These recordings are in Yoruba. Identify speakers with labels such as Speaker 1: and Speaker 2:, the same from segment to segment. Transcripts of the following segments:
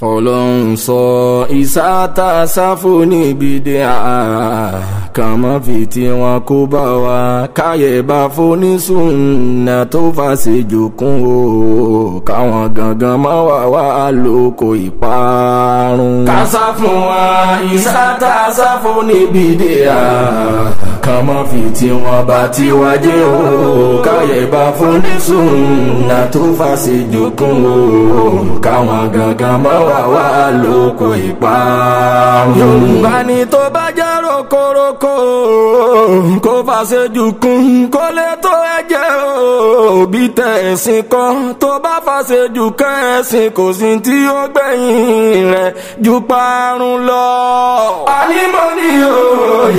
Speaker 1: Fọlọ́run sọ ìsáta sáfò níbi dé kàn má fi tí wọn kó bá wa káyẹ̀ bá fonísùnà tó fàṣẹ jòkun o káwọn gangan má wà wá lóko ìparun. Kásá fún wa ìsáta sáfò níbi dé kàn má fi tí wọn bá ti wá jẹ́ o káyẹ̀ bá fonísùnà tó fàṣẹ jòkun o káwọn gangan má wà lóko ìparun. Yorùbá ni tó bá jẹ́ rokoroko kó fàṣejù kún kó lè tó ẹ̀jẹ̀ òbí tẹ̀sìn kan tó bá fàṣejù kẹ́sìn kò sí tí ó gbẹ̀yìn rẹ̀ ju parun lọ. Ànímọ́ ni o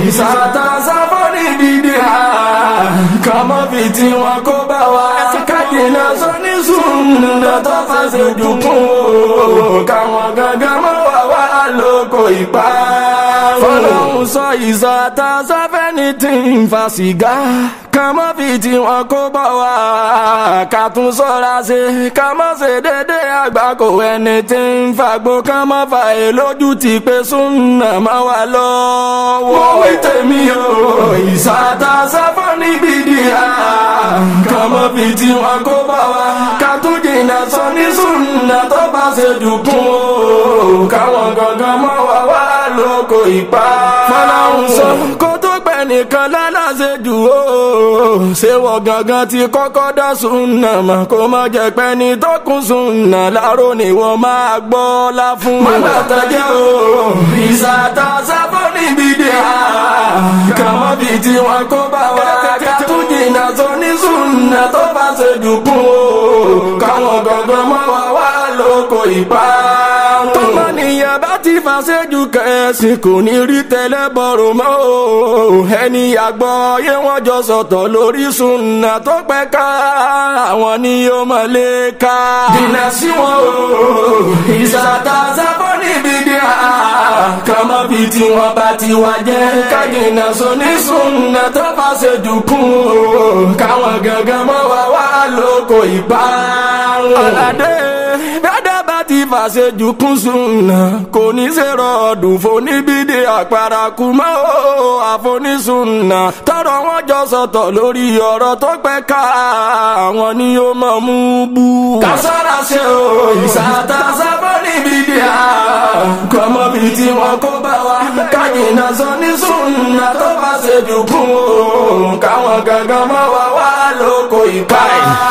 Speaker 1: ìsàtà sáfọ́ níbi dé kàn mọ́ fi tí wọn kó bá wa kájìnà sọ ní sùnà tó fàṣejù kún káwọn gangan mọ́ wà lóko ìparun. Fọlọ́run sọ ìsàtà sáfẹ́ ní tí ń fa sìgá kàn mọ́ fi tí wọn kó bá wa ká tún sọ́ra ṣe ká mọ́ ṣe dédé àgbákò ẹni tí ń fagbó kàn mọ́ fà é lójú ti pé súnà má wà lọ́wọ́. Wọ́n wí tèmi o ìsàtà sáfọ́ níbi díà kàn mọ́ fi tí wọn kó bá wa ká tún jìnnà sọ ní súnà tó bá ṣe dùkún o káwọn gangan mọ́ wà lóko ìparun. Fọlọ́run sọ kó tó pẹ́ nìkan lálàṣẹ jù ó ṣé wọ́n gangan ti kọ́kọ́ dá súnà mọ̀ kó má jẹ́ pé ní tó kún súnà láró ni wọ́n máa gbọ́ lá fún. Má bàtà jẹ́ o ìsàtà sáfọ́ níbi dé kàn mọ́ bí tí wọ́n kó bá wa ká tún jìnnà sọ ní súnà tó bá ṣe dùkún o káwọn gangan mọ́ wà lóko ìparun. Tọ́mọ nìyẹn bá ti fàṣẹjù kẹ̀sìn kò ní rí tẹ́lẹ̀ bọ̀rọ̀ mọ́ o ẹni àgbọ̀ yé wọ́n jọ sọ̀tọ̀ lórí súnà tó pẹ́ ká àwọn ni yóò mọ̀ lé ká. Jìnnà sí wọn o ìsàtà sáfọ́ níbi dé kàn mọ́ bí tí wọ́n bá ti wá jẹ́ ká jìnnà sọ ní súnà tó fàṣẹjù kún o káwọn gangan mọ́ wà lóko ìparun. Ọ̀làdé bẹ́ẹ̀ bá ti fàṣejù kún súnà kò ní ṣe rọ̀ọ̀dùn foníbídé àparakù mọ́ àfonísúnà tọrọ wọn jọ sọ̀tọ̀ lórí ọ̀rọ̀ tó pẹ́ ká àwọn ni ó mọ̀ mú bú. Kásárà ṣe o ìsàtà sáfọ́ níbídé kàn mọ́ bí tí wọn kó bá wa kájìnà sọ ní súnà tó fàṣejù kún o káwọn gangan mọ́ wà lóko ìparun.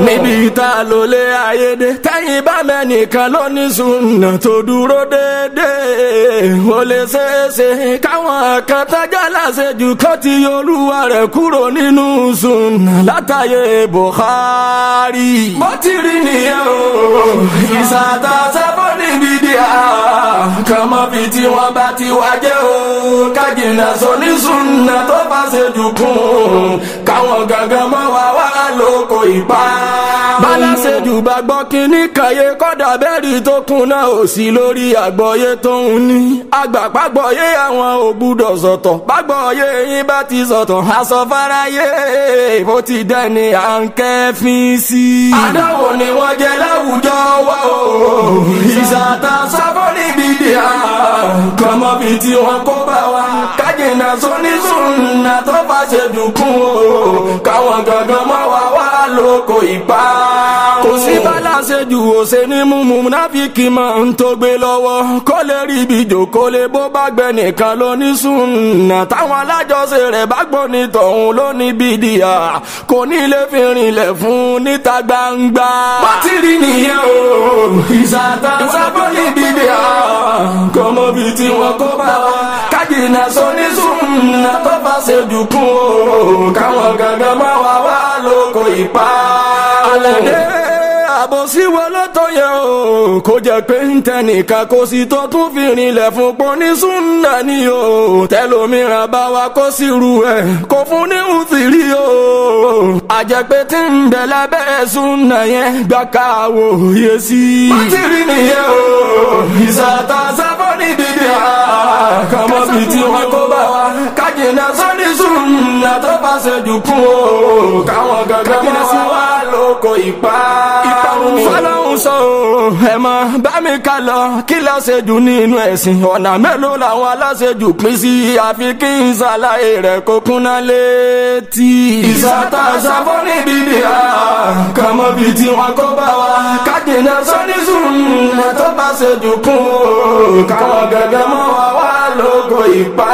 Speaker 1: Níbi ìta ló lé ayédè tẹ́yìn bá mẹ́nìkan ló ní súnà tó dúró déédéé ó lè ṣeéṣe káwọn kan tájà láṣejù kó ti olúwa rẹ̀ kúrò nínú súnà látàyè Buhari. Bó ti rí nìyẹn o ìsàtà sáfọ́ níbi díà kàn mọ́ fi tí wọ́n bá ti wá jẹ́ o kájìnà sọ ní súnà tó bá ṣe dùkún káwọn gangan mọ́ wà lóko ìparun. Bálàṣejù bá gbọ́ kínní kàyé kọ́dà bẹ́ẹ̀rì tó kún náà ò sí lórí àgbọ́yé tó ń ní. Àgbàpágbọ́yé àwọn ò gbúdọ̀ sọ̀tọ̀ bágbọ́yé yín bá ti sọ̀tọ̀ aṣọ fáráyé bó ti dẹ́ni à ń kẹ́fín sí. Àdáwò ni wọ́n jẹ láwùjọ wa o ìsàtà sáfọ́ níbi dé kàn mọ́ bí tí wọ́n kó bá wa kájìnà sọ ní súnà tó bá ṣe dùnkún o káwọn gangan mọ́ wà lóko ìparun. Kò sí bálàṣejù òṣè ní mímú náfíkì máa ń tó gbé lọ́wọ́ kó lè rí ibi jòkó lè bó bá gbẹ nìkan ló ní súnà táwọn alájọṣe rẹ̀ bá gbọ́ ní tọ̀hún ló ní bídíà kò ní lè fi rinlẹ̀ fún níta gbangba. Bó ti rí nìyẹn o ìsàtà sáfọ́ ní bídíà kàn mọ́ bí tí wọ́n kó bá wa kájìnà sọ ní súnà tó bá ṣe dùkún o káwọn gangan mọ́ wà lóko ìparun. Àlàdé àbòsí wo ló tó yẹ o kó jẹ́ pé ń tẹnìkan kó sì tó tún fi rinlẹ̀ fún pọ́ ní súnà ni o tẹlòmíràn bá wa kó sì ru ẹ̀ kó fún ní ùsìrí o àjẹpẹ́ tí ń bẹ lábẹ́ súnà yẹn gbà káwò yé sí. Má ti rí nìyẹn o ìsàtà sáfọ́ níbi díà kàn mọ́ bí tí wọ́n kó bá wa kájìnà sọ ní súnà tó bá ṣe dùkún o káwọn gangan mọ́ wà lóko ìparun. Fọlọ́run sọ ẹ mọ̀ bá mi ká lọ kí láṣejù nínú ẹ̀sìn ọ̀nà mélòó làwọn aláṣejù pín sí àfi kí n ṣàlàyé rẹ̀ kó kúnná létí. ìsàtà ṣàfọ́ níbi ìdíyà kàmọ́ bíi tí wọn kó bá wa kájìnà sọ́ní sùn tó bá ṣejù kún káwọn gẹ́gẹ́ mọ́ wa wá lóko ìpa.